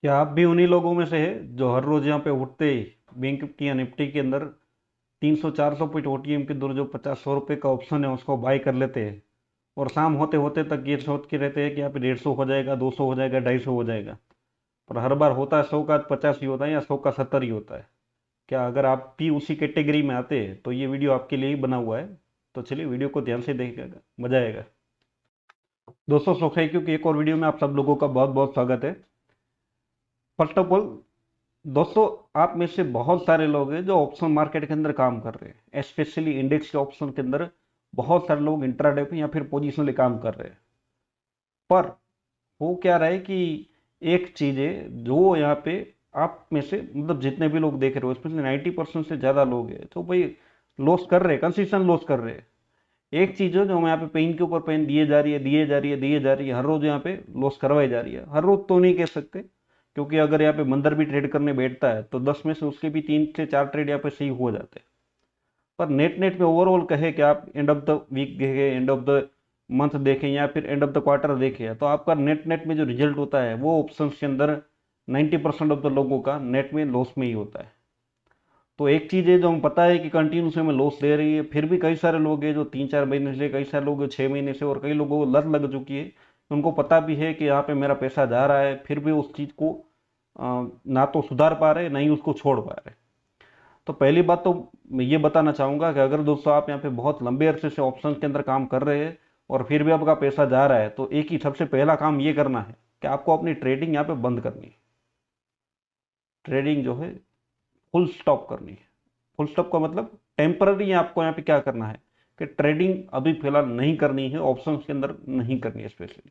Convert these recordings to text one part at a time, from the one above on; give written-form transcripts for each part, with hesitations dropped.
क्या आप भी उन्हीं लोगों में से है जो हर रोज यहाँ पे उठते ही बैंक की या निफ्टी के अंदर 300-400 पॉइंट ओटीएम के दूर जो 50-100 रुपए का ऑप्शन है उसको बाय कर लेते हैं और शाम होते होते तक ये सोच के रहते हैं कि यहाँ पे 150 हो जाएगा, 200 हो जाएगा, 250 हो जाएगा। पर हर बार होता है 100 का 50 ही होता है या 100 का 70 ही होता है। क्या अगर आप भी उसी कैटेगरी में आते हैं तो ये वीडियो आपके लिए ही बना हुआ है। तो चलिए वीडियो को ध्यान से देखिएगा, मजा आएगा। दोस्तों, सोचा क्योंकि एक और वीडियो में आप सब लोगों का बहुत बहुत स्वागत है। फर्स्ट ऑफ ऑल दोस्तों, आप में से बहुत सारे लोग हैं जो ऑप्शन मार्केट के अंदर काम कर रहे हैं, स्पेशली इंडेक्स के ऑप्शन के अंदर। बहुत सारे लोग इंट्राडे पे या फिर पोजिशनली काम कर रहे हैं। पर हो क्या रहा है कि एक चीज है जो यहाँ पे आप में से मतलब जितने भी लोग देख रहे हो, स्पेशली 90% से ज्यादा लोग हैं तो भाई लॉस कर रहे हैं, कंसिस्टेंट लॉस कर रहे हैं। एक चीज है जो हम यहाँ पे पेन के ऊपर पेन दिए जा रही है, दिए जा रही है, दिए जा रही है, हर रोज यहाँ पे लॉस करवाई जा रही है। हर रोज तो नहीं कह सकते, क्योंकि अगर यहाँ पे मंदर भी ट्रेड करने बैठता है तो 10 में से उसके भी 3 से 4 ट्रेड यहाँ पे सही हो जाते हैं। पर नेट नेट में ओवरऑल कहे कि आप एंड ऑफ द वीक देखें, एंड ऑफ द मंथ देखें या फिर एंड ऑफ द क्वार्टर देखें, तो आपका नेट नेट में जो रिजल्ट होता है वो ऑप्शन के अंदर 90% ऑफ द लोगों का नेट में लॉस में ही होता है। तो एक चीज है जो हमें पता है कि कंटिन्यूस में लॉस दे रही है, फिर भी कई सारे लोग हैं जो 3-4 महीने से, कई सारे लोग 6 महीने से, और कई लोगों को लत लग चुकी है। उनको पता भी है कि यहाँ पे मेरा पैसा जा रहा है, फिर भी उस चीज को ना तो सुधार पा रहे, ना ही उसको छोड़ पा रहे। तो पहली बात तो मैं ये बताना चाहूंगा कि अगर दोस्तों आप यहाँ पे बहुत लंबे अरसे से ऑप्शन के अंदर काम कर रहे हैं और फिर भी आपका पैसा जा रहा है, तो एक ही सबसे पहला काम ये करना है कि आपको अपनी ट्रेडिंग यहाँ पे बंद करनी है। ट्रेडिंग जो है फुल स्टॉप करनी है। फुल स्टॉप का मतलब टेम्पररी आपको यहाँ पे क्या करना है कि ट्रेडिंग अभी फिलहाल नहीं करनी है, ऑप्शंस के अंदर नहीं करनी है स्पेशली।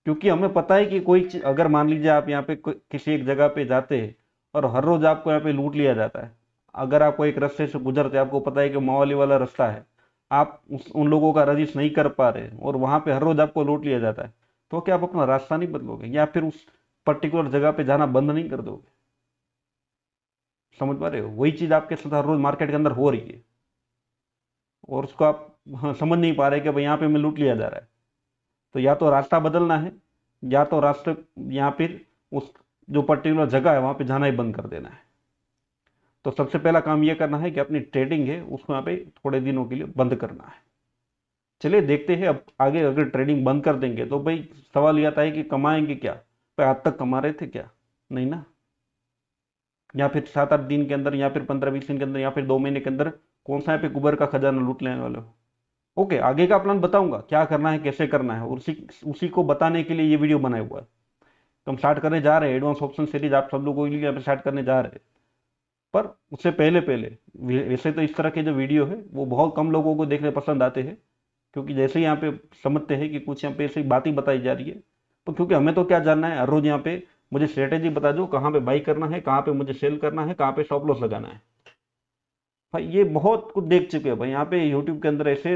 क्योंकि हमें पता है कि कोई चीज, अगर मान लीजिए आप यहाँ पे किसी एक जगह पे जाते हैं और हर रोज आपको यहाँ पे लूट लिया जाता है। अगर आपको एक रास्ते से गुजरते हैं, आपको पता है कि माओवाली वाला रास्ता है, आप उन लोगों का रजिश नहीं कर पा रहे और वहां पे हर रोज आपको लूट लिया जाता है, तो क्या आप अपना रास्ता नहीं बदलोगे या फिर उस पर्टिकुलर जगह पे जाना बंद नहीं कर दोगे? समझ पा रहे हो? वही चीज आपके साथ हर रोज मार्केट के अंदर हो रही है और उसको आप, हाँ, समझ नहीं पा रहे कि भाई यहाँ पे मैं लूट लिया जा रहा है। तो या तो रास्ता बदलना है, या तो रास्ते यहाँ फिर उस जो पर्टिकुलर जगह है वहां पे जाना ही बंद कर देना है। तो सबसे पहला काम ये करना है कि अपनी ट्रेडिंग है उसको यहाँ पे थोड़े दिनों के लिए बंद करना है। चलिए देखते हैं अब आगे। अगर ट्रेडिंग बंद कर देंगे तो भाई सवाल ये आता है कि कमाएंगे क्या? भाई आज तक कमा रहे थे क्या? नहीं ना। या फिर 7-8 दिन के अंदर या फिर 15-20 दिन के अंदर या फिर 2 महीने के अंदर कौन सा यहाँ पे कुबर का खजाना लूट लेने वाले हो? ओके, आगे का प्लान बताऊंगा क्या करना है, कैसे करना है, और उसी उसी को बताने के लिए ये वीडियो बनाया हुआ है। तो हम स्टार्ट करने जा रहे हैं एडवांस ऑप्शन सीरीज, आप सब लोगों के लिए यहाँ पे स्टार्ट करने जा रहे हैं। पर उससे पहले पहले वैसे तो इस तरह के जो वीडियो है वो बहुत कम लोगों को देखने पसंद आते हैं, क्योंकि जैसे ही यहाँ पे समझते हैं कि कुछ यहाँ पे ऐसी बात ही बताई जा रही है। तो क्योंकि हमें तो क्या जानना है, हर रोज यहाँ पे मुझे स्ट्रेटेजी बता दो, कहाँ पे बाई करना है, कहाँ पे मुझे सेल करना है, कहाँ पे स्टॉप लॉस लगाना है। भाई ये बहुत कुछ देख चुके हैं भाई, यहाँ पे यूट्यूब के अंदर ऐसे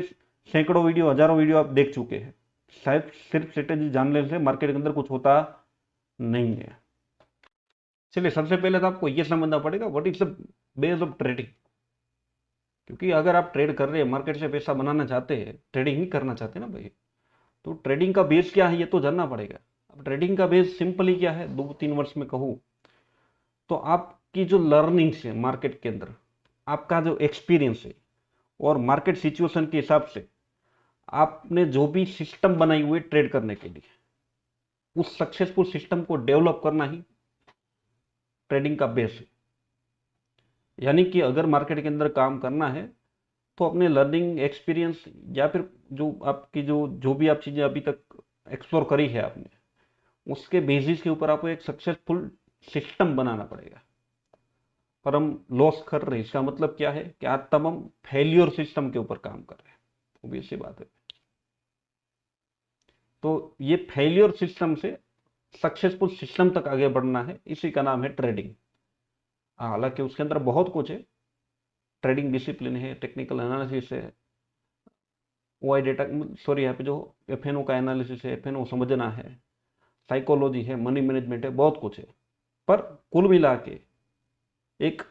सैकड़ों वीडियो, हजारों वीडियो आप देख चुके हैं। शायद सिर्फ स्ट्रेटेजी जान लेने से मार्केट के अंदर कुछ होता नहीं है। चलिए सबसे पहले तो आपको ये समझना पड़ेगा what is the base of trading. क्योंकि अगर आप ट्रेड कर रहे हैं, मार्केट से पैसा बनाना चाहते हैं, ट्रेडिंग ही करना चाहते हैं ना भाई, तो ट्रेडिंग का बेस क्या है ये तो जानना पड़ेगा। अब ट्रेडिंग का बेस सिंपली क्या है, 2-3 वर्ष में कहूँ तो आपकी जो लर्निंग्स है मार्केट के अंदर, आपका जो एक्सपीरियंस है, और मार्केट सिचुएशन के हिसाब से आपने जो भी सिस्टम बनाई हुई ट्रेड करने के लिए, उस सक्सेसफुल सिस्टम को डेवलप करना ही ट्रेडिंग का बेस है। यानी कि अगर मार्केट के अंदर काम करना है तो अपने लर्निंग एक्सपीरियंस या फिर जो आपकी जो भी आप चीजें अभी तक एक्सप्लोर करी है आपने, उसके बेसिस के ऊपर आपको एक सक्सेसफुल सिस्टम बनाना पड़ेगा। पर हम लॉस कर रहे हैं, इसका मतलब क्या है कि आज तब हम फेलियर सिस्टम के ऊपर काम कर रहे हैं। obvious सी बात है। तो ये फेलियर सिस्टम से सक्सेसफुल सिस्टम तक आगे बढ़ना है, इसी का नाम है ट्रेडिंग। हालांकि उसके अंदर बहुत कुछ है, ट्रेडिंग डिसिप्लिन है, टेक्निकल एनालिसिस है, वाई डेटा, सॉरी यहाँ पे जो एफएनओ का एनालिसिस है, एफएनओ समझना है, साइकोलॉजी है, मनी मैनेजमेंट है, बहुत कुछ है। पर कुल मिला के एक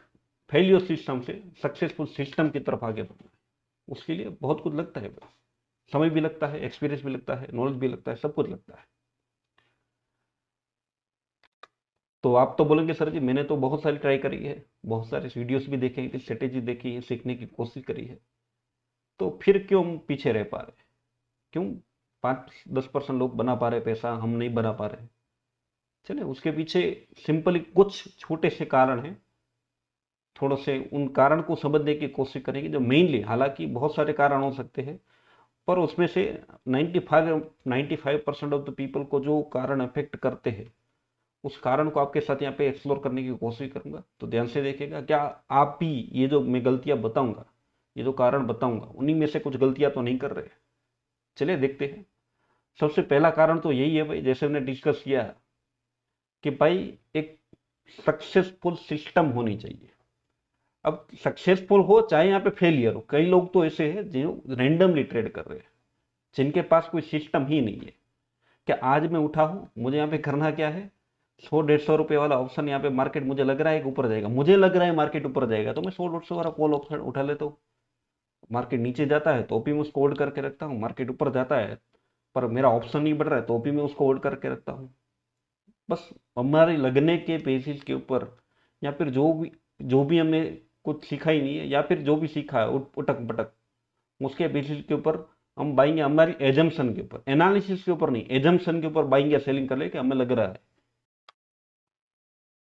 फेलियर सिस्टम से सक्सेसफुल सिस्टम की तरफ आगे बढ़ना है, उसके लिए बहुत कुछ लगता है बस। समय भी लगता है, एक्सपीरियंस भी लगता है, नॉलेज भी लगता है, सब कुछ लगता है। तो आप तो बोलेंगे सर जी मैंने तो बहुत सारी ट्राई करी है, बहुत सारे वीडियोस भी देखे हैं, स्ट्रेटेजी देखी है, सीखने की कोशिश करी है, तो फिर क्यों हम पीछे रह पा रहे? क्यों 5-10% लोग बना पा रहे पैसा, हम नहीं बना पा रहे? चले उसके पीछे सिंपली कुछ छोटे से कारण हैं, थोड़े से उन कारण को समझने की कोशिश करेंगे जो मेनली, हालांकि बहुत सारे कारण हो सकते हैं, पर उसमें से 95% ऑफ द पीपल को जो कारण अफेक्ट करते हैं, उस कारण को आपके साथ यहाँ पे एक्सप्लोर करने की कोशिश करूंगा। तो ध्यान से देखिएगा, क्या आप भी ये जो मैं गलतियां बताऊंगा, ये जो कारण बताऊंगा, उन्हीं में से कुछ गलतियां तो नहीं कर रहे? चलिए देखते हैं। सबसे पहला कारण तो यही है भाई, जैसे हमने डिस्कस किया कि भाई एक सक्सेसफुल सिस्टम होनी चाहिए। अब सक्सेसफुल हो चाहे यहाँ पे फेलियर हो, कई लोग तो ऐसे हैं जो रैंडमली ट्रेड कर रहे हैं, जिनके पास कोई सिस्टम ही नहीं है। क्या आज मैं उठा हूं, मुझे यहाँ पे करना क्या है, 100-150 रुपए वाला ऑप्शन यहाँ पे मार्केट मुझे लग रहा है कि ऊपर जाएगा, मुझे लग रहा है मार्केट ऊपर जाएगा, तो मैं 100-150 वाला कॉल ऑप्शन उठा लेता हूँ। मार्केट नीचे जाता है तो भी मैं उसको होल्ड करके रखता हूँ, मार्केट ऊपर जाता है पर मेरा ऑप्शन नहीं बढ़ रहा है तो भी मैं उसको होल्ड करके रखता हूँ। बस हमारे लगने के बेसिस के ऊपर, या फिर जो भी हमने कुछ सीखा ही नहीं है, या फिर जो भी सीखा है उटक पटक, उसके बेसिस के ऊपर हम बाइंग, हमारी एजम्पशन के ऊपर, एनालिसिस के ऊपर नहीं, एजम्पशन के ऊपर बाइंग या सेलिंग कर ले कि हमें लग रहा है।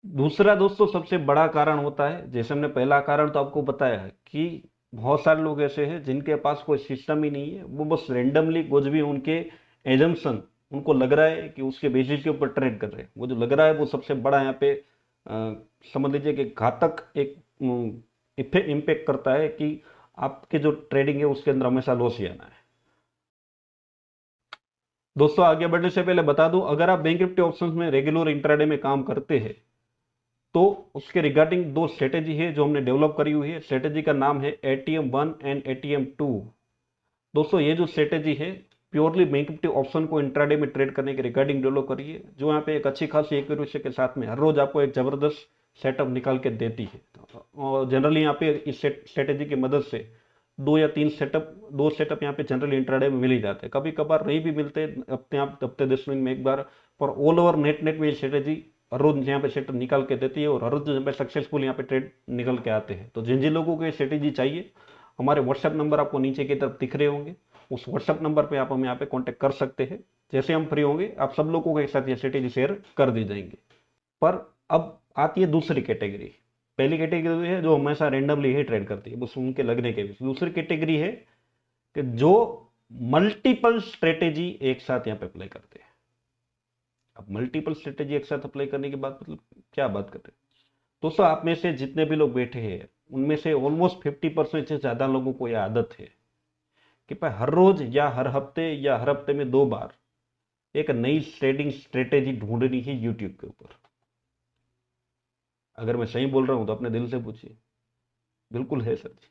दूसरा दोस्तों सबसे बड़ा कारण होता है, जैसे हमने पहला कारण तो आपको बताया है कि बहुत सारे लोग ऐसे हैं जिनके पास कोई सिस्टम ही नहीं है, वो बस रेंडमली कुछ भी उनके एजम्पशन, उनको लग रहा है कि उसके बेसिस के ऊपर ट्रेड कर रहे हैं। वो जो लग रहा है वो सबसे बड़ा यहाँ पे समझ लीजिए कि घातक एक इम्पेक्ट करता है कि आपके जो ट्रेडिंग है उसके अंदर हमेशा लॉस ही आना है। दोस्तों आगे बढ़ने से पहले बता दूं, अगर आप बैंक निफ्टी ऑप्शंस में रेगुलर इंट्राडे में काम करते हैं तो उसके रिगार्डिंग दो स्ट्रेटेजी है जो हमने डेवलप करी हुई है। स्ट्रेटेजी का नाम है एटीएम 1 एंड एटीएम 2। दोस्तों ये जो स्ट्रेटेजी है प्योरली बैंक निफ्टी ऑप्शन को इंट्राडे में ट्रेड करने के रिगार्डिंग डेवलप करी है, जो यहाँ पे एक अच्छी खासी एक्यूरेसी के साथ में हर रोज आपको एक जबरदस्त सेटअप निकाल के देती है। और जनरली यहाँ पे इस स्ट्रेटेजी की मदद से 2 या 3 सेटअप यहाँ पे जनरली इंट्राडे में मिल ही जाते हैं, कभी कभार नहीं भी मिलते, हफ्ते 10 दिन में एक बार, पर ऑल ओवर नेट में ये स्ट्रेटेजी हर रोज यहाँ पे सेटअप निकाल के देती है और हर रोज यहाँ पे सक्सेसफुल यहाँ पे ट्रेड निकल के आते हैं। तो जिन जिन लोगों को ये स्ट्रेटेजी चाहिए, हमारे व्हाट्सएप नंबर आपको नीचे की तरफ दिख रहे होंगे, उस व्हाट्सएप नंबर पे आप हम यहाँ पे कांटेक्ट कर सकते हैं। जैसे हम फ्री होंगे आप सब लोगों के साथ ये स्ट्रेटेजी शेयर कर दी जाएंगे। पर अब आती है दूसरी कैटेगरी। पहली कैटेगरी है जो हमेशा रेंडमली ही ट्रेड करती है, बस उनके लगने के भी। दूसरी कैटेगरी है कि जो मल्टीपल स्ट्रेटेजी एक साथ यहाँ पे अप्लाई करते हैं। अब मल्टीपल स्ट्रेटेजी एक साथ अप्लाई करने की बात मतलब क्या बात करते हैं दोस्तों? आप में से जितने भी लोग बैठे हैं उनमें से ऑलमोस्ट 50% से ज्यादा लोगों को यह आदत है कि भाई हर रोज या हर हफ्ते में 2 बार एक नई ट्रेडिंग स्ट्रेटेजी ढूंढनी है यूट्यूब के ऊपर। अगर मैं सही बोल रहा हूं तो अपने दिल से पूछिए, बिल्कुल है सर जी।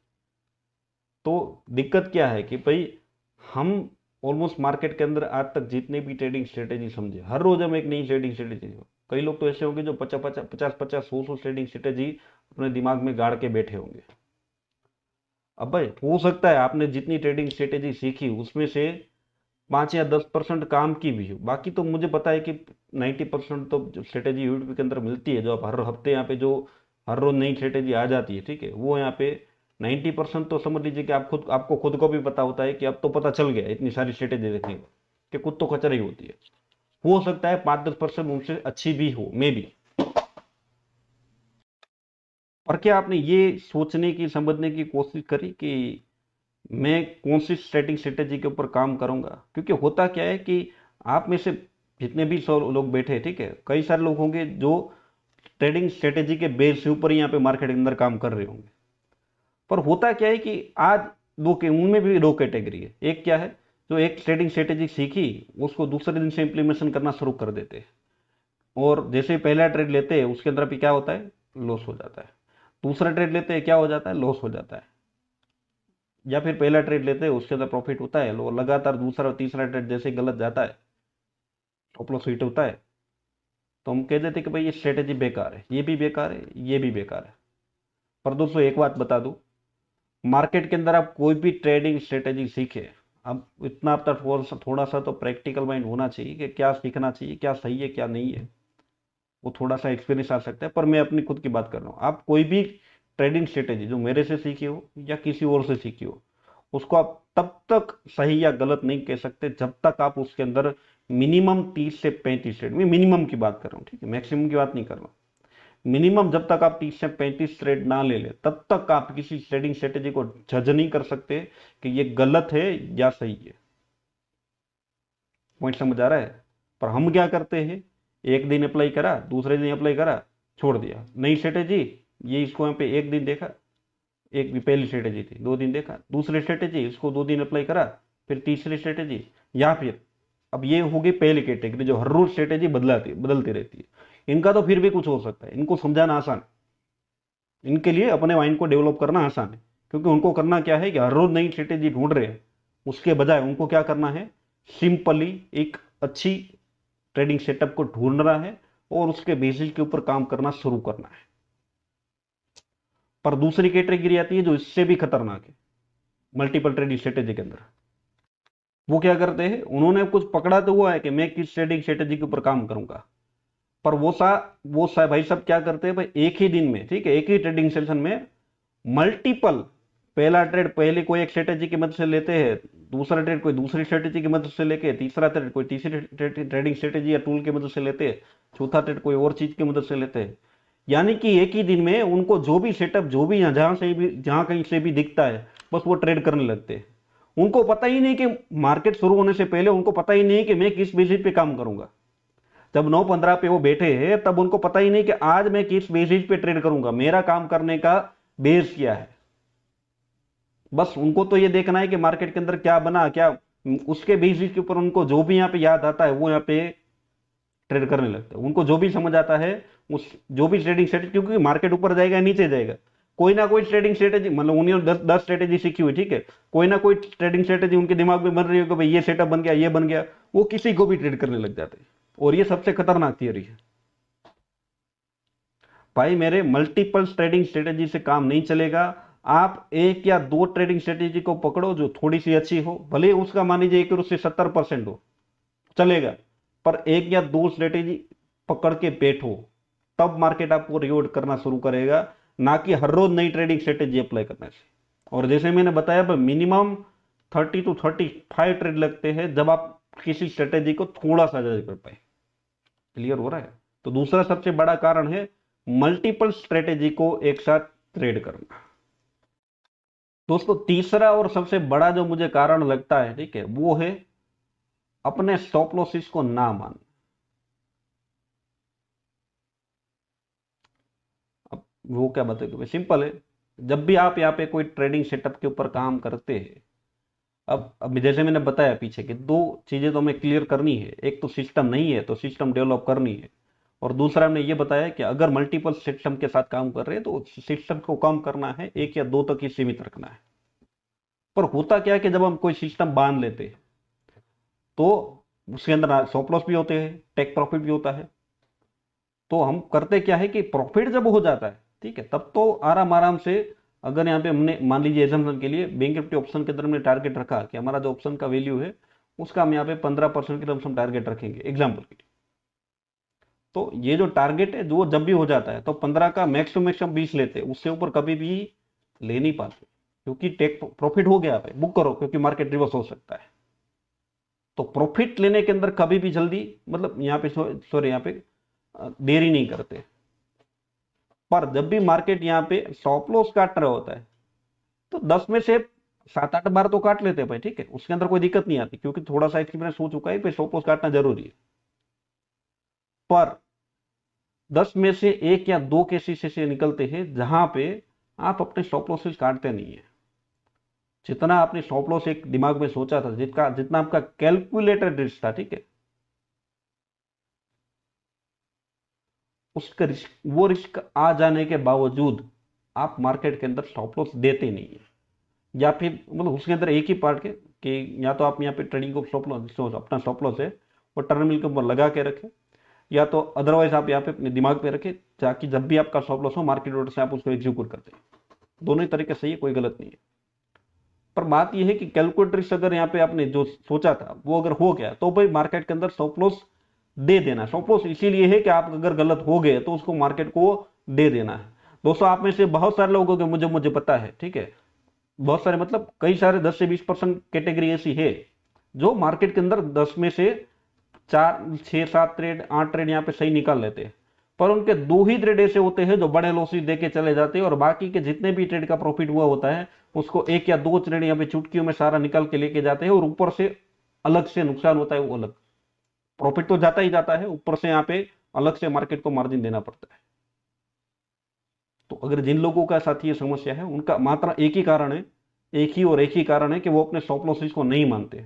तो दिक्कत क्या है कि भाई हम ऑलमोस्ट मार्केट के अंदर आज तक जितने भी ट्रेडिंग स्ट्रेटेजी समझे, हर रोज हम एक नई ट्रेडिंग स्ट्रेटेजी, कई लोग तो ऐसे होंगे जो 50-50 ट्रेडिंग स्ट्रेटेजी अपने दिमाग में गाड़ के बैठे होंगे। अब भाई हो सकता है आपने जितनी ट्रेडिंग स्ट्रेटेजी सीखी उसमें से 5 या 10% काम की भी हो, बाकी तो मुझे पता है कि 90% तो स्ट्रेटेजी यूट्यूब के अंदर मिलती है, जो आप हर हफ्ते यहाँ पे जो हर रोज नई स्ट्रेटेजी आ जाती है, ठीक है, वो यहाँ पे 90% तो समझ लीजिए कि आपको खुद को भी पता होता है कि अब तो पता चल गया इतनी सारी स्ट्रेटेजी देखने को कि खुद तो कचरा ही होती है। हो सकता है 5-10% उनसे अच्छी भी हो, मे भी। और क्या आपने ये सोचने की समझने की कोशिश करी कि मैं कौन सी ट्रेडिंग स्ट्रेटेजी के ऊपर काम करूंगा? क्योंकि होता क्या है कि आप में से जितने भी 100 लोग बैठे हैं, ठीक है, कई सारे लोग होंगे जो ट्रेडिंग स्ट्रेटेजी के बेस के ऊपर ही यहाँ पे मार्केट के अंदर काम कर रहे होंगे। पर होता क्या है कि आज उनमें भी 2 कैटेगरी है। एक क्या है, जो एक ट्रेडिंग स्ट्रेटेजी सीखी उसको दूसरे दिन से इंप्लीमेंटेशन करना शुरू कर देते हैं, और जैसे ही पहला ट्रेड लेते हैं उसके अंदर भी क्या होता है, लॉस हो जाता है। दूसरा ट्रेड लेते हैं, क्या हो जाता है, लॉस हो जाता है। या फिर पहला ट्रेड लेते हैं उसके अंदर प्रॉफिट होता है, लगातार दूसरा और तीसरा ट्रेड जैसे ही गलत जाता है, स्टॉप लॉस हिट होता है, तो हम कह देते हैं कि भाई ये स्ट्रेटेजी बेकार है, ये भी बेकार है, ये भी बेकार है। पर दोस्तों एक बात बता दूं, मार्केट के अंदर आप कोई भी ट्रेडिंग स्ट्रेटेजी सीखे, अब इतना आपका थोड़ा सा तो प्रैक्टिकल माइंड होना चाहिए कि क्या सीखना चाहिए, क्या सही है क्या नहीं है। वो थोड़ा सा एक्सपीरियंस आ सकता है, पर मैं अपनी खुद की बात कर रहा हूँ। आप कोई भी ट्रेडिंग स्ट्रेटेजी जो मेरे से सीखी हो या किसी और से सीखी हो, उसको आप तब तक सही या गलत नहीं कह सकते जब तक आप उसके अंदर मिनिमम 30 से 35 ट्रेड, मैं मिनिमम की बात कर रहा हूँ, ठीक है, मैक्सिमम की बात नहीं कर रहा हूँ। मिनिमम जब तक आप 30 से 35 ट्रेड ना ले ले तब तक आप किसी ट्रेडिंग स्ट्रेटेजी को जज नहीं कर सकते कि ये गलत है या सही है। पॉइंट समझ आ रहा है? पर हम क्या करते हैं, एक दिन अप्लाई करा, दूसरे दिन अप्लाई करा, छोड़ दिया। नई स्ट्रेटेजी, ये इसको यहाँ पे एक दिन देखा, एक भी पहली स्ट्रेटेजी थी, 2 दिन देखा, दूसरी स्ट्रेटेजी इसको 2 दिन अप्लाई करा, फिर तीसरी स्ट्रेटेजी, या फिर अब ये होगी पहली कैटेगरी जो हर रोज स्ट्रेटेजी बदलती रहती है। इनका तो फिर भी कुछ हो सकता है, इनको समझाना आसान है, इनके लिए अपने माइंड को डेवलप करना आसान है, क्योंकि उनको करना क्या है कि हर रोज नई स्ट्रेटेजी ढूंढ रहे हैं। उसके बजाय उनको क्या करना है, सिंपली एक अच्छी ट्रेडिंग सेटअप को ढूंढना है और उसके बेसिस के ऊपर काम करना शुरू करना है। पर दूसरी कैटेगरी आती है जो इससे भी खतरनाक है मल्टीपल ट्रेडिंग स्ट्रेटेजी के अंदर। वो क्या करते हैं, उन्होंने कुछ पकड़ा तो हुआ है कि मैं किस ट्रेडिंग स्ट्रेटेजी के ऊपर काम करूंगा, पर वो सा भाई सब क्या करते हैं भाई, एक ही दिन में, ठीक है, एक ही ट्रेडिंग सेशन में मल्टीपल, पहला ट्रेड पहले कोई एक स्ट्रेटेजी की मदद से लेते हैं, दूसरा ट्रेड कोई दूसरी स्ट्रेटेजी की मदद से लेके, तीसरा ट्रेड कोई तीसरी ट्रेडिंग स्ट्रेटेजी या टूल की मदद से लेते हैं, चौथा ट्रेड कोई और चीज की मदद से लेते हैं। यानी कि एक ही दिन में उनको जो भी सेटअप, जो भी जहां कहीं से भी दिखता है, बस वो ट्रेड करने लगते हैं। उनको पता ही नहीं कि मार्केट शुरू होने से पहले उनको पता ही नहीं कि मैं किस बेसिस पे काम करूंगा। जब 9:15 पे वो बैठे हैं तब उनको पता ही नहीं कि आज मैं किस बेसिस पे ट्रेड करूंगा, मेरा काम करने का बेस क्या है। बस उनको तो ये देखना है कि मार्केट के अंदर क्या बना, क्या उसके बेसिस के ऊपर उनको जो भी यहाँ पे याद आता है वो यहाँ पे ट्रेड करने लगते हैं। उनको जो भी समझ आता है, उस जो भी ट्रेडिंग स्ट्रेटेजी, क्योंकि मार्केट ऊपर जाएगा नीचे जाएगा, कोई ना कोई ट्रेडिंग स्ट्रेटेजी, मतलब उन्होंने 10 स्ट्रेटेजी सीखी हुई, ठीक है, कोई ना कोई ट्रेडिंग स्ट्रेटेजी उनके दिमाग में बन रही है कि भाई ये सेटअप बन गया, ये बन गया, वो किसी को भी ट्रेड करने लग जाते हैं। और ये सबसे खतरनाक थियरी है भाई मेरे, मल्टीपल ट्रेडिंग स्ट्रेटेजी से काम नहीं चलेगा। आप एक या दो ट्रेडिंग स्ट्रेटेजी को पकड़ो जो थोड़ी सी अच्छी हो, भले उसका मान लीजिए कि उससे 70% हो, चलेगा, पर एक या दो स्ट्रेटेजी पकड़ के बैठो, तब मार्केट आपको रिवॉर्ड करना शुरू करेगा, ना कि हर रोज नई ट्रेडिंग स्ट्रेटेजी अप्लाई करने से। और जैसे मैंने बताया, मिनिमम 30 to 35 ट्रेड लगते हैं जब आप किसी स्ट्रेटेजी को थोड़ा सा जज कर पाए। क्लियर हो रहा है? तो दूसरा सबसे बड़ा कारण है मल्टीपल स्ट्रेटेजी को एक साथ ट्रेड करना। दोस्तों तीसरा और सबसे बड़ा जो मुझे कारण लगता है, ठीक है, वो है अपने स्टॉप लॉसेस को ना मानना। अब वो क्या बताए, सिंपल है, जब भी आप यहाँ पे कोई ट्रेडिंग सेटअप के ऊपर काम करते हैं, अब जैसे मैंने बताया पीछे कि दो चीजें तो हमें क्लियर करनी है, एक तो सिस्टम नहीं है तो सिस्टम डेवलप करनी है, और दूसरा हमने ये बताया कि अगर मल्टीपल सिस्टम के साथ काम कर रहे हैं तो सिस्टम को कम करना है, एक या दो तक ही सीमित रखना है। पर होता क्या है कि जब हम कोई सिस्टम बांध लेते हैं तो उसके अंदर स्टॉप लॉस भी होते हैं, टेक प्रॉफिट भी होता है। तो हम करते क्या है कि प्रॉफिट जब हो जाता है, ठीक है, तब तो आराम आराम से, अगर यहाँ पे हमने मान लीजिए एजम्पशन के लिए बैंक निफ्टी ऑप्शन के अंदर हमने टारगेट रखा कि हमारा जो ऑप्शन का वैल्यू है उसका हम यहाँ पे 15% की तरफ हम टारगेट रखेंगे एग्जाम्पल के लिए। तो ये जो टारगेट है जो जब भी हो जाता है तो 15 का मैक्स टू मैक्स हम 20 लेते हैं, उससे ऊपर कभी भी ले नहीं पाते, क्योंकि टेक प्रॉफिट हो गया है, बुक करो, क्योंकि मार्केट रिवर्स हो सकता है। तो प्रॉफिट लेने के अंदर कभी भी जल्दी, मतलब यहाँ पे सॉरी यहाँ पे देरी नहीं करते। पर जब भी मार्केट यहाँ पे स्टॉप लॉस काट रहा होता है तो 10 में से 7-8 बार तो काट लेते हैं भाई, ठीक है, उसके अंदर कोई दिक्कत नहीं आती, क्योंकि थोड़ा सा एक्सपीरियंस हो चुका है कि स्टॉप लॉस काटना जरूरी है। पर 10 में से एक या दो केसेस ऐसे निकलते हैं जहां पे आप अपने स्टॉप लॉसेस काटते नहीं है। जितना आपने स्टॉप लॉस एक दिमाग में सोचा था, जितना आपका कैलकुलेटेड रिस्क था, ठीक है, उसका रिस्क, वो रिस्क आ जाने के बावजूद आप मार्केट के अंदर स्टॉप लॉस देते नहीं है, या फिर मतलब उसके अंदर एक ही पार्ट के कि या तो आप यहाँ पे ट्रेडिंग को स्टॉप लॉस, अपना स्टॉप लॉस है वो टर्मिनल के ऊपर लगा के रखें, या तो अदरवाइज आप यहाँ पे अपने दिमाग पे रखें, ताकि जब भी आपका स्टॉप लॉस हो मार्केट ऑर्डर से आप उसको एग्जीक्यूट करते हैं। दोनों ही तरीके सही है, कोई गलत नहीं है। पर बात यह है कि कैलकुलेटर अगर यहाँ पे आपने जो सोचा था वो अगर हो गया तो भाई मार्केट के अंदर स्टॉप लॉस दे देना। स्टॉप लॉस इसीलिए है कि आप अगर गलत हो गए तो उसको मार्केट को दे देना है। दोस्तों आप में से बहुत सारे लोगों को मुझे पता है, ठीक है, बहुत सारे मतलब कई सारे 10 से 20% कैटेगरी ऐसी है जो मार्केट के अंदर 10 में से 4 6 7 ट्रेड 8 ट्रेड यहाँ पे सही निकाल लेते हैं, पर उनके 2 ही ट्रेड ऐसे होते हैं जो बड़े लॉसेस देके चले जाते हैं, और बाकी के जितने भी ट्रेड का प्रॉफिट हुआ होता है उसको 1 या 2 ट्रेड यहाँ पे चुटकियों में सारा निकाल के लेके जाते हैं, और ऊपर से अलग से नुकसान होता है, वो अलग। प्रॉफिट तो जाता ही जाता है, ऊपर से यहाँ पे अलग से मार्केट को मार्जिन देना पड़ता है। तो अगर जिन लोगों का साथ ये समस्या है उनका मात्र एक ही कारण है, एक ही कारण है कि वो अपने स्टॉप लॉसेस को नहीं मानते।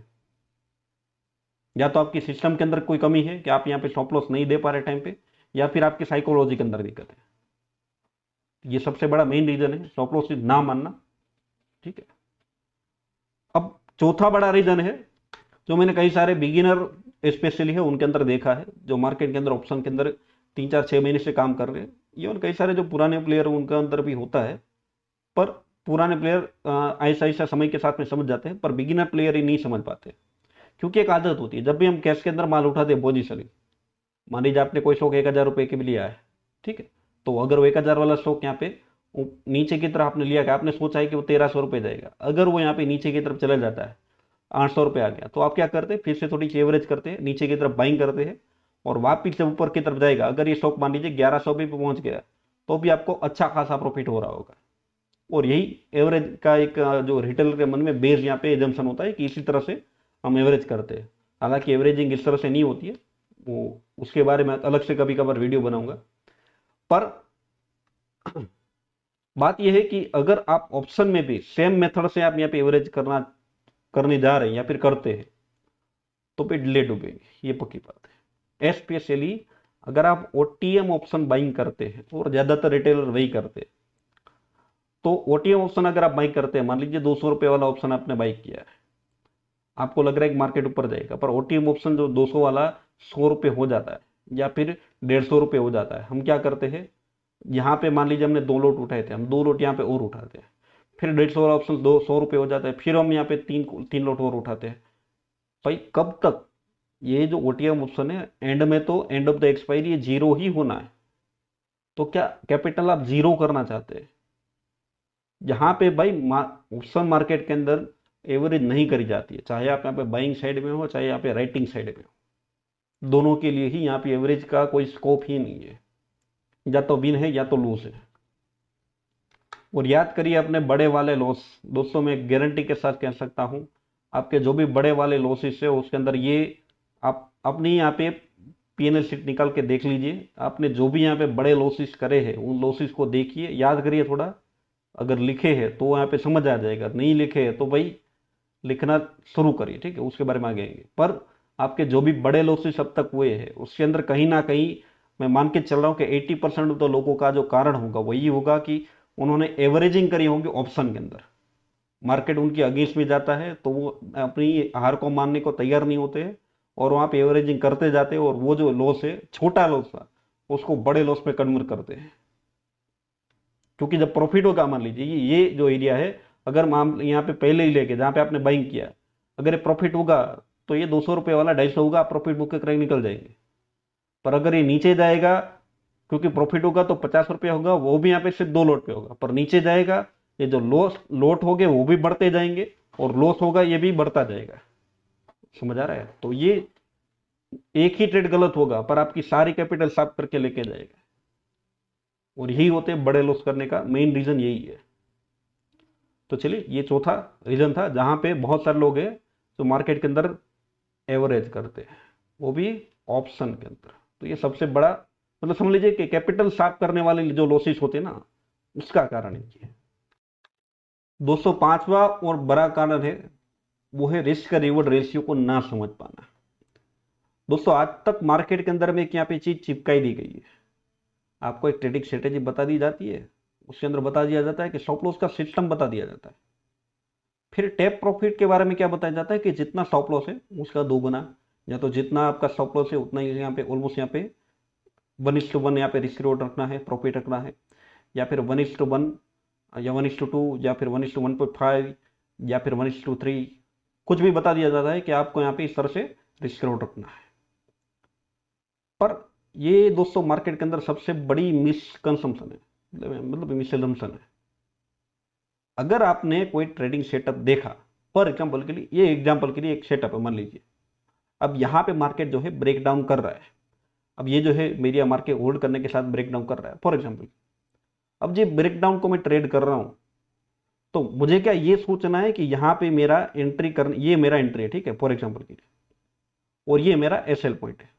या तो आपकी सिस्टम के अंदर कोई कमी है कि आप यहाँ पे स्टॉप लॉस नहीं दे पा रहे टाइम पे, या फिर आपकी साइकोलॉजी के अंदर दिक्कत है। ये सबसे बड़ा मेन रीजन है स्टॉप लॉस ना मानना, ठीक है। अब चौथा बड़ा रीजन है जो मैंने कई सारे बिगिनर स्पेशली है उनके अंदर देखा है, जो मार्केट के अंदर ऑप्शन के अंदर 3 4 6 महीने से काम कर रहे हैं, इवन कई सारे जो पुराने प्लेयर हैं उनके अंदर भी होता है, पर पुराने प्लेयर ऐसा ऐसा समय के साथ में समझ जाते हैं, पर बिगिनर प्लेयर ही नहीं समझ पाते। क्योंकि एक आदत होती है, जब भी हम कैश के अंदर माल उठाते हैं पोजिशनली, मान लीजिए आपने कोई स्टॉक 1,000 रुपए के भी लिया है, ठीक है, तो अगर वो 1,000 वाला स्टॉक यहाँ पे नीचे की तरफ आपने लिया कि आपने सोचा है कि वो 1,300 रुपए जाएगा, अगर वो यहाँ पे नीचे की तरफ चला जाता है 800 रुपये आ गया, तो आप क्या करते हैं, फिर से थोड़ी सी एवरेज करते हैं, नीचे की तरफ बाइंग करते हैं, और वापिस जब ऊपर की तरफ जाएगा, अगर ये स्टॉक मान लीजिए 1100 पे पहुंच गया, तो भी आपको अच्छा खासा प्रॉफिट हो रहा होगा। और यही एवरेज का एक जो रिटेलर के मन में बेस यहाँ पे एजम्पशन होता है कि इसी तरह से हम एवरेज करते हैं। हालांकि एवरेजिंग इस तरह से नहीं होती है, वो उसके बारे में अलग से कभी कभार वीडियो बनाऊंगा। पर बात यह है कि अगर आप ऑप्शन में भी सेम मेथड से आप यहाँ पे एवरेज करने जा रहे हैं या फिर करते हैं, तो फिर डिले डूबेंगे, ये पक्की बात है। स्पेशली अगर आप ओटीएम ऑप्शन बाइंग करते हैं, और ज्यादातर रिटेलर वही करते हैं, तो ओटीएम ऑप्शन अगर आप बाइंग करते हैं, मान लीजिए 200 रुपए वाला ऑप्शन आपने बाई किया है, आपको लग रहा है कि मार्केट ऊपर जाएगा, पर ओटीएम ऑप्शन जो 200 वाला 100 रुपए हो जाता है या फिर 150 रुपए हो जाता है, हम क्या करते हैं, यहाँ पे मान लीजिए हमने 2 लोट उठाए थे, हम 2 लोट यहाँ पे और उठाते हैं, फिर 150 वाला ऑप्शन 100 रुपए हो जाता है, फिर हम यहाँ पे तीन लोट और उठाते हैं। भाई कब तक ये जो ओटीएम ऑप्शन है, एंड में तो एंड ऑफ द एक्सपायरी ये जीरो ही होना है। तो क्या कैपिटल आप जीरो करना चाहते हैं? यहाँ पे भाई ऑप्शन मार्केट के अंदर एवरेज नहीं करी जाती है, चाहे आप यहाँ पे बाइंग साइड में हो, चाहे यहाँ पे राइटिंग साइड में हो, दोनों के लिए ही यहाँ पे एवरेज का कोई स्कोप ही नहीं है। या तो विन है या तो लूज है। और याद करिए अपने बड़े वाले लॉस, दोस्तों मैं गारंटी के साथ कह सकता हूं, आपके जो भी बड़े वाले लॉसेस है उसके अंदर ये आप अपनी यहाँ पे पीएनएल शीट निकाल के देख लीजिए, आपने जो भी यहाँ पे बड़े लॉसेस करे हैं उन लॉसेस को देखिए, याद करिए थोड़ा, अगर लिखे हैं तो यहाँ पे समझ आ जाएगा, नहीं लिखे हैं तो भाई लिखना शुरू करिए, ठीक है, उसके बारे में आगे आएंगे। पर आपके जो भी बड़े लॉसेस अब तक हुए हैं उसके अंदर कहीं ना कहीं मैं मान के चल रहा हूँ कि 80% तो लोगों का जो कारण होगा वही होगा कि उन्होंने एवरेजिंग करी होगी ऑप्शन के अंदर, मार्केट उनकी अगेंस्ट में जाता है तो वो अपनी हार को मानने को तैयार नहीं होते हैं, और वहां पे एवरेजिंग करते जाते हैं, और वो जो लॉस है छोटा लॉस था उसको बड़े लॉस में कन्वर्ट करते हैं। क्योंकि जब प्रॉफिट होगा, मान लीजिए ये जो एरिया है, अगर मान यहाँ पे पहले ही लेके जहाँ पे आपने बाइंग किया, अगर ये प्रॉफिट होगा तो ये 200 रुपये वाला 250 होगा, आप प्रॉफिट बुक करके निकल जाएंगे। पर अगर ये नीचे जाएगा, क्योंकि प्रॉफिट होगा तो 50 रुपये होगा, वो भी यहाँ पे सिर्फ 2 लोट पे होगा, पर नीचे जाएगा ये जो लोट हो गए वो भी बढ़ते जाएंगे, और लॉस होगा ये भी बढ़ता जाएगा। समझ आ रहा है? तो ये एक ही ट्रेड गलत होगा पर आपकी सारी कैपिटल साफ करके लेके जाएगा, और यही होते हैं बड़े लॉस करने का मेन रीजन, यही है। तो चलिए, ये चौथा रीजन था जहां पे बहुत सारे लोग हैं जो मार्केट के अंदर एवरेज करते हैं, वो भी ऑप्शन के अंदर। तो ये सबसे बड़ा मतलब समझ लीजिए कि कैपिटल साफ करने वाले जो लॉसेस होते हैं ना, उसका कारण है। 205वां और बड़ा कारण है वो है रिस्क का रिवॉर्ड रेशियो को ना समझ पाना। दोस्तों आज तक मार्केट के अंदर में एक यहाँ पे चीज चिपकाई दी गई है, आपको एक ट्रेडिंग स्ट्रेटेजी बता दी जाती है, उसके अंदर बता दिया जाता है कि स्टॉप लॉस का सिस्टम बता दिया जाता है, फिर टेप प्रॉफिट के बारे में क्या बताया जाता है कि जितना स्टॉप लॉस है उसका 2 गुना, या तो जितना आपका स्टॉप लॉस है उतना ही यहाँ पे ऑलमोस्ट यहाँ पे 1:1 यहाँ पे रिस्क रिवॉर्ड रखना है, प्रॉफिट रखना है, या फिर 1:1 या 1:2 या फिर 1:1.5 या फिर 1:3, कुछ भी बता दिया जाता है कि आपको यहाँ पे इस तरह से रिस्क रिवॉर्ड रखना है। पर ये दोस्तों मार्केट के अंदर सबसे बड़ी मिसकंसम्पशन है, मतलब मिसअजम्पशन है। अगर आपने कोई ट्रेडिंग सेटअप देखा, फॉर एग्जाम्पल के लिए, ये एग्जाम्पल के लिए एक सेटअप है मान लीजिए, अब यहाँ पे मार्केट जो है ब्रेक डाउन कर रहा है, अब ये जो है मेरी मार्केट होल्ड करने के साथ ब्रेक डाउन कर रहा है फॉर एग्जाम्पल, अब ये ब्रेक डाउन को मैं ट्रेड कर रहा हूं, तो मुझे क्या ये सोचना है कि यहाँ पे मेरा एंट्री करना, ये मेरा एंट्री है, ठीक है फॉर एग्जाम्पल के लिए, और ये मेरा एसएल पॉइंट है,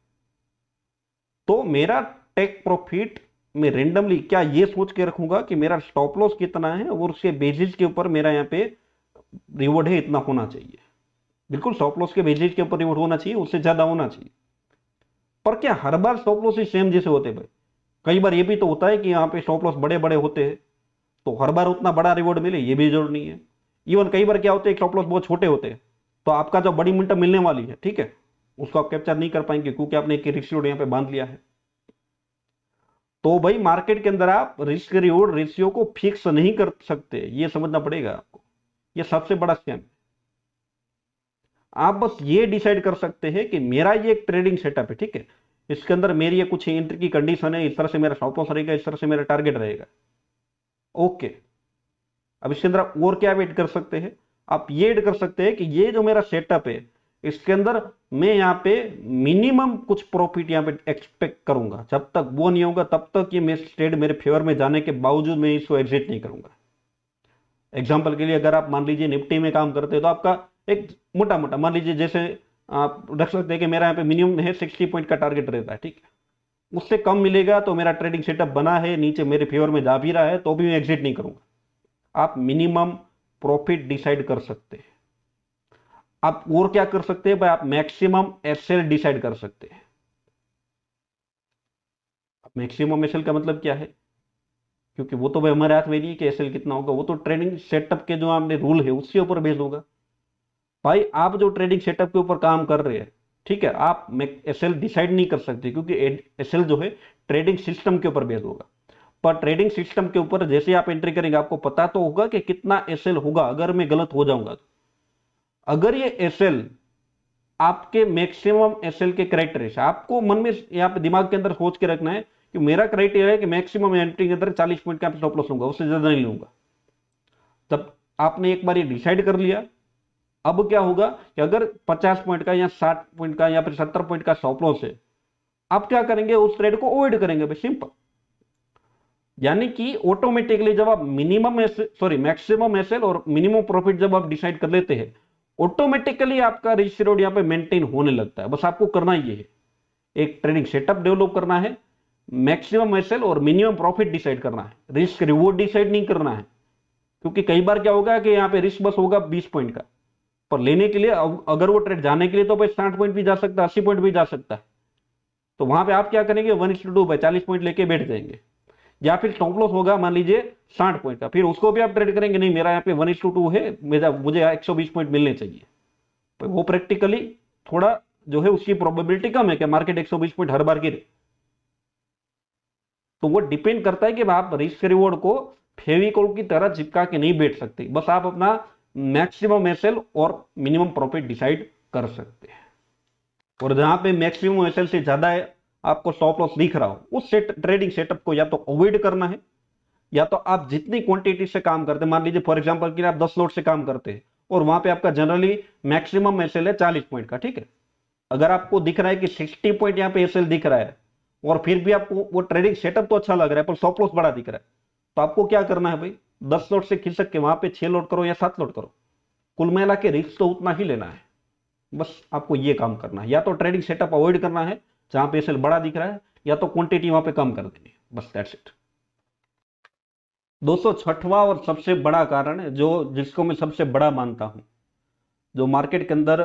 तो मेरा टेक प्रॉफिट में रेंडमली क्या ये सोच के रखूंगा कि मेरा स्टॉप लॉस कितना है और उसके बेसिस के ऊपर मेरा यहाँ पे रिवॉर्ड है इतना होना चाहिए, बिल्कुल स्टॉप लॉस के बेसिस के ऊपर रिवॉर्ड होना चाहिए, उससे ज्यादा होना चाहिए। पर क्या हर बार स्टॉप लॉस ही सेम जैसे होते भाई? कई बार ये भी तो होता है कि यहाँ पे स्टॉप लॉस बड़े बड़े होते हैं, तो हर बार उतना बड़ा रिवॉर्ड मिले ये भी जरूर नहीं है। इवन कई बार क्या होते हैं स्टॉप लॉस बहुत छोटे होते हैं, तो आपका जो बड़ी मिनट मिलने वाली है, ठीक है, उसको आप कैप्चर नहीं कर पाएंगे क्योंकि आपने एक रिस्क रिवॉर्ड यहाँ पे बांध लिया है। तो भाई मार्केट के अंदर आप रिस्क रिवॉर्ड रेशियो को फिक्स नहीं कर सकते, ये समझना पड़ेगा आपको, ये सबसे बड़ा स्कैम है। आप बस ये डिसाइड कर सकते हैं कि मेरा ये एक ट्रेडिंग सेटअप है, ठीक है, इसके अंदर मेरी ये कुछ एंट्री की कंडीशन है, इस तरह से मेरा स्टॉप लॉस रहेगा, इस तरह से मेरा टारगेट रहेगा, ओके। अब इसके अंदर आप और क्या ऐड कर सकते हैं? आप ये ऐड कर सकते हैं कि ये जो मेरा सेटअप है इसके अंदर मैं यहाँ पे मिनिमम कुछ प्रॉफिट यहाँ पे एक्सपेक्ट करूंगा, जब तक वो नहीं होगा तब तक ये ट्रेड मेरे फेवर में जाने के बावजूद मैं इसको एग्जिट नहीं करूंगा। एग्जाम्पल के लिए अगर आप मान लीजिए निफ्टी में काम करते हैं तो आपका एक मोटा मोटा मान लीजिए जैसे आप रख सकते हैं कि मेरा यहाँ पे मिनिमम है 60 पॉइंट का टारगेट रहता है, ठीक है, उससे कम मिलेगा तो मेरा ट्रेडिंग सेटअप बना है, नीचे मेरे फेवर में जा भी रहा है तो भी मैं एग्जिट नहीं करूंगा। आप मिनिमम प्रॉफिट डिसाइड कर सकते हैं। आप और क्या कर सकते हैं भाई? आप मैक्सिमम एसएल डिसाइड कर सकते हैं। मैक्सिमम एसएल का मतलब क्या है? क्योंकि वो तो भाई हमारे हाथ में नहीं है कि एसएल कितना होगा, वो तो ट्रेडिंग सेटअप के जो आपने रूल है उसके ऊपर बेस्ड होगा। भाई आप जो ट्रेडिंग सेटअप के ऊपर काम कर रहे हैं, ठीक है, आप एसएल डिसाइड नहीं कर सकते क्योंकि एसएल जो है ट्रेडिंग सिस्टम के ऊपर बेस्ड होगा। पर ट्रेडिंग सिस्टम के ऊपर जैसे आप एंट्री करेंगे आपको पता तो होगा कि कितना एसएल होगा अगर मैं गलत हो जाऊंगा तो। अगर ये एसएल आपके मैक्सिमम एसएल के क्राइटेरिया से, आपको मन में यहाँ पे दिमाग के अंदर सोच के रखना है कि मेरा क्राइटेरिया है कि मैक्सिमम एंट्री के अंदर 40 पॉइंट का स्टॉप लॉस लूंगा, उससे ज्यादा नहीं लूंगा। जब आपने एक बार ये डिसाइड कर लिया, अब क्या होगा कि अगर 50 पॉइंट का या 60 पॉइंट का या फिर 70 पॉइंट का स्टॉप लॉस है, आप क्या करेंगे? उस ट्रेड को अवॉइड करेंगे भाई, सिंपल। यानी कि ऑटोमेटिकली जब आप मैक्सिमम एसएल और मिनिमम प्रॉफिट जब आप डिसाइड कर लेते हैं, ऑटोमेटिकली आपका रिस्क रिवॉर्ड यहाँ पे मेंटेन होने लगता है। बस आपको करना ये है, एक ट्रेडिंग सेटअप डेवलप करना है, मैक्सिमम एसएल और मिनिमम प्रॉफिट डिसाइड करना है, रिस्क रिवॉर्ड डिसाइड नहीं करना है। क्योंकि कई बार क्या होगा कि यहाँ पे रिस्क बस होगा 20 पॉइंट का, पर लेने के लिए अगर वो ट्रेड जाने के लिए तो भाई 60 पॉइंट भी जा सकता है, 80 पॉइंट भी जा सकता है। तो वहां पे आप क्या करेंगे? 1:2 भाई 40 पॉइंट लेके बैठ जाएंगे। या फिर स्टॉप लॉस होगा मान लीजिए 60 पॉइंट का, फिर उसको भी आप ट्रेड करेंगे, नहीं मेरा यहाँ पे 1:2 है, मुझे 120 पॉइंट मिलने चाहिए। तो वो प्रैक्टिकली थोड़ा जो है उसकी प्रोबेबिलिटी कम है कि मार्केट 120 पॉइंट हर बार गिरे। तो वो डिपेंड करता है कि आप रिस्क रिवॉर्ड को फेविकोल की तरह चिपका के नहीं बैठ सकते, बस आप अपना मैक्सिमम एसएल और मिनिमम प्रॉफिट डिसाइड कर सकते हैं। और जहां पे मैक्सिमम एसएल से ज्यादा है आपको स्टॉप लॉस दिख रहा हो, उस ट्रेडिंग सेटअप को या तो अवॉइड करना है, या तो आप जितनी क्वांटिटी से काम करते हैं, मान लीजिए फॉर एग्जांपल के लिए आप 10 लॉट से काम करते हैं और वहां पे आपका जनरली मैक्सिमम एसएल है 40 पॉइंट का, ठीक है, अगर आपको दिख रहा है कि 60 पॉइंट यहाँ पे एसएल दिख रहा है और फिर भी आपको वो ट्रेडिंग सेटअप तो अच्छा लग रहा है पर स्टॉप लॉस बड़ा दिख रहा है, तो आपको क्या करना है भाई? 10 लॉट से खिसक के वहां पे 6 लॉट करो या 7 लॉट करो, कुल मिला के रिस्क तो उतना ही लेना है। बस आपको ये काम करना है, या तो ट्रेडिंग सेटअप अवॉइड करना है जहां पे एसएल बड़ा दिख रहा है, या तो क्वांटिटी वहां पे कम कर देनी है, बस दैट्स इट। दोस्तों छठवां और सबसे बड़ा कारण है जो जिसको मैं सबसे बड़ा मानता हूं, जो मार्केट के अंदर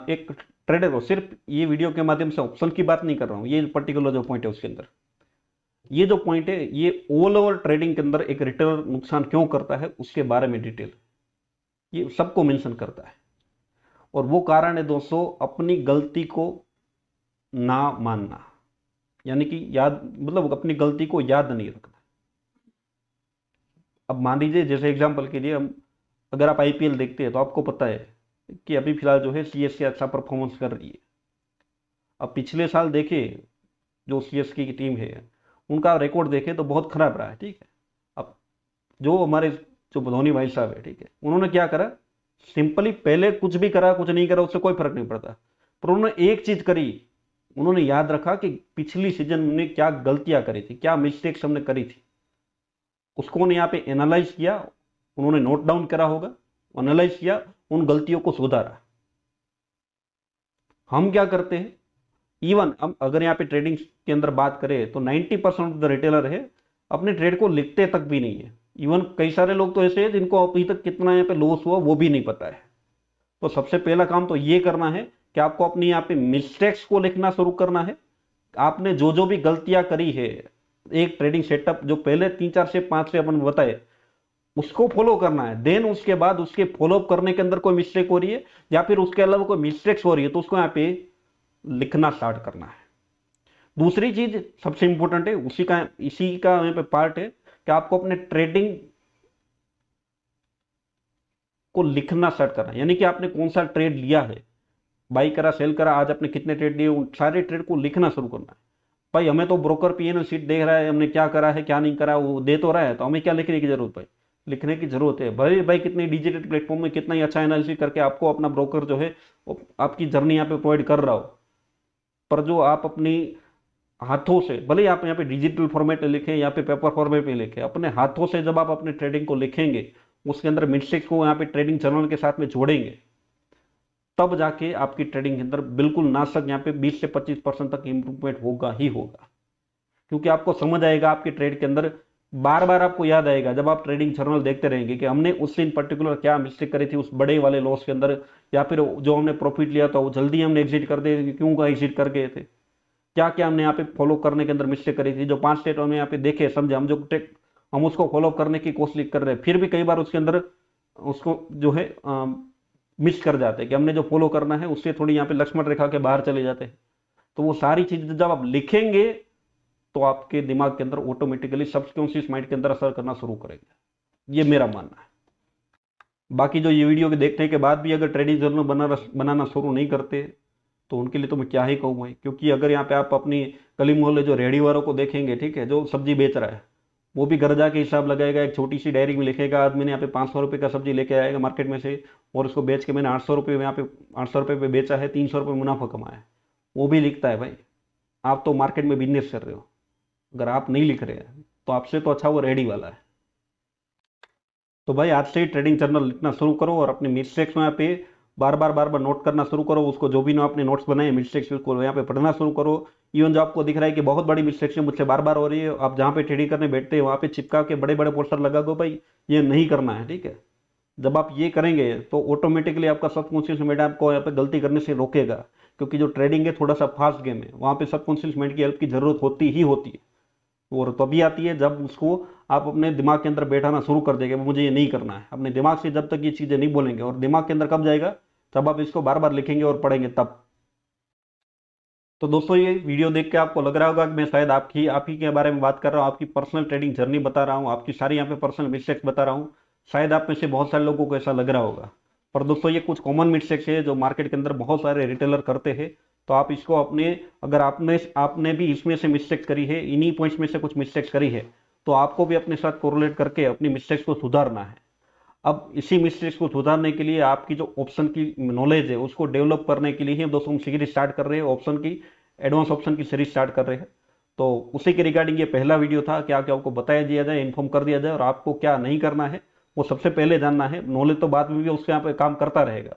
एक ट्रेडर को, सिर्फ ये वीडियो के माध्यम से ऑप्शन की बात नहीं कर रहा हूं, ये पर्टिकुलर जो पॉइंट है उसके अंदर, ये जो पॉइंट है ये ऑल ओवर ट्रेडिंग के अंदर एक रिटेलर नुकसान क्यों करता है उसके बारे में डिटेल ये सबको मेंशन करता है। और वो कारण है दोस्तों अपनी गलती को ना मानना, यानी कि याद, मतलब अपनी गलती को याद नहीं रखना। अब मान लीजिए जैसे एग्जांपल के लिए हम, अगर आप आईपीएल देखते हैं तो आपको पता है कि अभी फिलहाल जो है सीएसके अच्छा परफॉर्मेंस कर रही है। अब पिछले साल देखिए जो सीएसके की टीम है, उनका रिकॉर्ड देखें तो बहुत खराब रहा है, ठीक है। अब जो हमारे जो धोनी भाई साहब है, ठीक है, उन्होंने क्या करा, सिंपली पहले कुछ भी करा कुछ नहीं करा उससे कोई फर्क नहीं पड़ता, पर उन्होंने एक चीज करी, उन्होंने याद रखा कि पिछली सीजन में क्या गलतियां करी थी, क्या मिस्टेक्स हमने करी थी, उसको उन्होंने यहाँ पे एनालाइज किया, उन्होंने नोट डाउन करा होगा, एनालाइज किया, उन गलतियों को सुधारा। हम क्या करते हैं, इवन हम अगर यहाँ पे ट्रेडिंग के अंदर बात करें तो 90% ऑफ द रिटेलर है अपने ट्रेड को लिखते तक भी नहीं है। इवन कई सारे लोग तो ऐसे हैं जिनको अभी तक कितना यहाँ पे लॉस हुआ वो भी नहीं पता है। तो सबसे पहला काम तो ये करना है कि आपको अपनी यहाँ पे मिस्टेक्स को लिखना शुरू करना है। आपने जो जो भी गलतियां करी है, एक ट्रेडिंग सेटअप जो पहले 3 4 से 5 से अपन बताए, उसको फॉलो करना है। देन उसके बाद उसके फॉलोअप करने के अंदर कोई मिस्टेक हो रही है या फिर उसके अलावा कोई मिस्टेक्स हो रही है तो उसको यहाँ पे लिखना स्टार्ट करना है। दूसरी चीज सबसे इंपॉर्टेंट है, इसी का यहाँ पे पार्ट है कि आपको अपने ट्रेडिंग को लिखना स्टार्ट करना है। यानी कि आपने कौन सा ट्रेड लिया है, बाई करा सेल करा, आज आपने कितने ट्रेड लिए, उन सारे ट्रेड को लिखना शुरू करना है। भाई हमें तो ब्रोकर पीएनएल शीट देख रहा है, हमने क्या करा है क्या नहीं करा वो दे तो रहा है, तो हमें क्या लिखने की जरूरत, भाई लिखने की जरूरत है। भाई कितनी डिजिटल प्लेटफॉर्म में कितना ही अच्छा एनालिसिस करके आपको अपना ब्रोकर जो है आपकी जर्नी यहाँ पे प्रोवाइड कर रहा हो, पर जो आप अपनी हाथों से, भले ही आप यहाँ पे डिजिटल फॉर्मेट में लिखें या पे पेपर फॉर्मेट में लिखें, अपने हाथों से जब आप अपने ट्रेडिंग को लिखेंगे, उसके अंदर मिस्टेक्स को यहाँ पे ट्रेडिंग जर्नल के साथ में जोड़ेंगे, तब जाके आपकी ट्रेडिंग के अंदर बिल्कुल नासक यहाँ पे 20 से 25% तक इंप्रूवमेंट होगा ही होगा। क्योंकि आपको समझ आएगा आपकी ट्रेड के अंदर, बार बार आपको याद आएगा जब आप ट्रेडिंग जर्नल देखते रहेंगे कि हमने उस दिन पर्टिकुलर क्या मिस्टेक करी थी उस बड़े वाले लॉस के अंदर, या फिर जो हमने प्रॉफिट लिया था वो जल्दी हमने एग्जिट कर दिए, क्यों का एग्जिट कर गए थे, क्या क्या हमने यहाँ पे फॉलो करने के अंदर मिस्टेक करी थी। जो 5 स्टेट हमने यहाँ पे देखे समझे, हम उसको फॉलो करने की कोशिश कर रहे हैं, फिर भी कई बार उसके अंदर उसको जो है मिस कर जाते हैं कि हमने जो फॉलो करना है उससे थोड़ी यहाँ पे लक्ष्मण रेखा के बाहर चले जाते हैं। तो वो सारी चीजें जब आप लिखेंगे तो आपके दिमाग के अंदर ऑटोमेटिकली सबकॉन्शियस माइंड के अंदर असर करना शुरू करेगा, ये मेरा मानना है। बाकी जो ये वीडियो के देखने के बाद भी अगर ट्रेडिंग जर्नल बनाना शुरू नहीं करते तो उनके लिए तो मैं क्या ही कहूँ भाई। क्योंकि अगर यहाँ पे आप अपनी गली मोहल्ले जो रेहड़ी वालों को देखेंगे, ठीक है, जो सब्जी बेच रहा है वो भी घर जाके हिसाब लगाएगा, एक छोटी सी डायरी में लिखेगा आज मैंने यहाँ पे 500 रुपये का सब्जी लेके आएगा मार्केट में से, और उसको बेच के मैंने 800 रुपये यहाँ पे 800 रुपये पे बेचा है, 300 रुपये मुनाफा कमाया है, वो भी लिखता है। भाई आप तो मार्केट में बिजनेस कर रहे हो, अगर आप नहीं लिख रहे हैं तो आपसे तो अच्छा वो रेडी वाला है। तो भाई आज से ही ट्रेडिंग जर्नल लिखना शुरू करो और अपने मिस्टेक्स यहाँ पे बार बार नोट करना शुरू करो। उसको जो भी ना आपने नोट्स बनाए मिस्टेक्स उसको यहाँ पे पढ़ना शुरू करो। इवन जो आपको दिख रहा है कि बहुत बड़ी मिस्टेक्स मुझसे बार बार हो रही है, आप जहाँ पे ट्रेडिंग करने बैठते हैं वहाँ पे चिपका के बड़े बड़े पोस्टर लगा दो, भाई ये नहीं करना है, ठीक है। जब आप ये करेंगे तो ऑटोमेटिकली आपका सबकॉन्शियस माइंड आपको यहाँ पे गलती करने से रोकेगा। क्योंकि जो ट्रेडिंग है थोड़ा सा फास्ट गेम है, वहाँ पे सबकॉन्शियस माइंड की हेल्प की जरूरत होती ही होती है, और तभी आती है जब उसको आप अपने दिमाग के अंदर बैठाना शुरू कर देंगे मुझे ये नहीं करना है। अपने दिमाग से जब तक ये चीजें नहीं बोलेंगे, और दिमाग के अंदर कब जाएगा, जब आप इसको बार बार लिखेंगे और पढ़ेंगे तब। तो दोस्तों ये वीडियो देख के आपको लग रहा होगा कि मैं शायद आप ही के बारे में बात कर रहा हूँ, आपकी पर्सनल ट्रेडिंग जर्नी बता रहा हूँ, आपकी सारी यहाँ पे पर्सनल मिस्टेक्स बता रहा हूँ। शायद आप में से बहुत सारे लोगों को ऐसा लग रहा होगा, पर दोस्तों ये कुछ कॉमन मिस्टेक्स है जो मार्केट के अंदर बहुत सारे रिटेलर करते हैं। तो आप इसको अपने, अगर आपने भी इसमें से मिस्टेक्स करी है, इन्हीं पॉइंट्स में से कुछ मिस्टेक्स करी है, तो आपको भी अपने साथ कोरिलेट करके अपनी मिस्टेक्स को सुधारना है। अब इसी मिस्टेक्स को सुधारने के लिए आपकी जो ऑप्शन की नॉलेज है उसको डेवलप करने के लिए ही दोस्तों हम सीरीज स्टार्ट कर रहे हैं, ऑप्शन की एडवांस ऑप्शन की सीरीज स्टार्ट कर रहे हैं। तो उसी के रिगार्डिंग ये पहला वीडियो था, क्या क्या आपको बताया दिया जाए, इन्फॉर्म कर दिया जाए, और आपको क्या नहीं करना है वो सबसे पहले जानना है। नॉलेज तो बाद में भी उसके यहाँ पे काम करता रहेगा,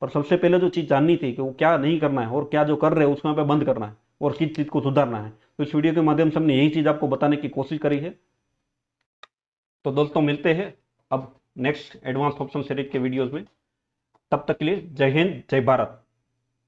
पर सबसे पहले जो चीज़ जाननी थी कि वो क्या नहीं करना है और क्या जो कर रहे हैं उसको यहाँ पे बंद करना है और किस चीज़ को सुधारना है। तो इस वीडियो के माध्यम से हमने यही चीज़ आपको बताने की कोशिश करी है। तो दोस्तों मिलते हैं अब नेक्स्ट एडवांस ऑप्शन सीरीज के वीडियोज में, तब तक के लिए जय हिंद जय भारत।